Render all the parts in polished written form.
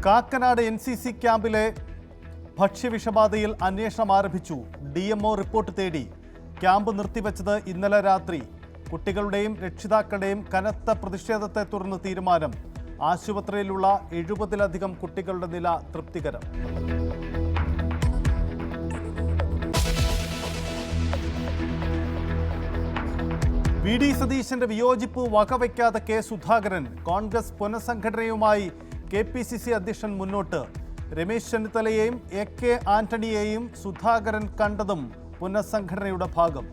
Kakkanad NCC ക്യാമ്പിലെ ഭക്ഷ്യവിഷബാധയിൽ അന്വേഷണം ആരംഭിച്ചു. DMO റിപ്പോർട്ട് തേടി. ക്യാമ്പ് നിർത്തിവെച്ചത് ഇന്നലെ രാത്രി. കുട്ടികളുടെയും രക്ഷിതാക്കളുടെയും കനത്ത പ്രതിഷേധത്തെ തുടർന്ന് തീരുമാനം. ആശുപത്രിയിലുള്ള 70-ലധികം കുട്ടികളുടെ നില തൃപ്തികരം. VD സതീശന്റെ വിയോജിപ്പ് വകവയ്ക്കാതെ K സുധാകരൻ. കോൺഗ്രസ് പുനഃസംഘടനയുമായി KPCC അധ്യക്ഷൻ മുന്നോട്ട്. രമേശ് ചെന്നിത്തലയെയും AK ആന്റണിയെയും സുധാകരൻ കണ്ടതും പുനഃസംഘടനയുടെ ഭാഗം.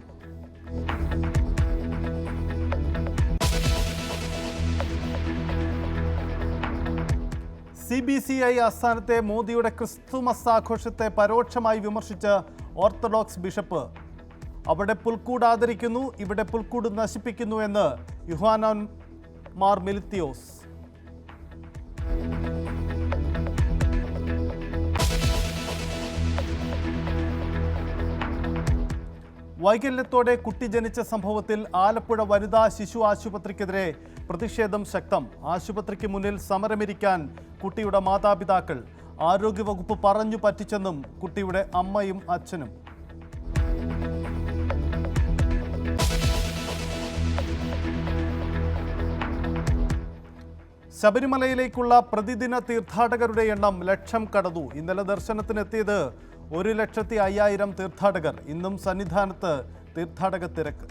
CBCI ആസ്ഥാനത്തെ മോദിയുടെ ക്രിസ്തുമസ് ആഘോഷത്തെ പരോക്ഷമായി വിമർശിച്ച് ഓർത്തഡോക്സ് ബിഷപ്പ്. അവിടെ പുൽക്കൂട് ആദരിക്കുന്നു, ഇവിടെ പുൽക്കൂട് നശിപ്പിക്കുന്നു എന്ന് യുഹാനോൻ മാർ മിലിത്തിയോസ്. വൈകല്യത്തോടെ കുട്ടി ജനിച്ച സംഭവത്തിൽ ആലപ്പുഴ വനിതാ ശിശു ആശുപത്രിക്കെതിരെ പ്രതിഷേധം ശക്തം. ആശുപത്രിക്ക് മുന്നിൽ സമരമിരിക്കാൻ കുട്ടിയുടെ മാതാപിതാക്കൾ. ആരോഗ്യവകുപ്പ് പറഞ്ഞു പറ്റിച്ചെന്നും കുട്ടിയുടെ അമ്മയും അച്ഛനും. ശബരിമലയിലേക്കുള്ള പ്രതിദിന തീർത്ഥാടകരുടെ എണ്ണം 1,00,000 കടന്നു. ഇന്നലെ ദർശനത്തിനെത്തിയത് 1,05,000 തീർത്ഥാടകർ. ഇന്നും സന്നിധാനത്ത് തീർത്ഥാടക തിരക്ക്.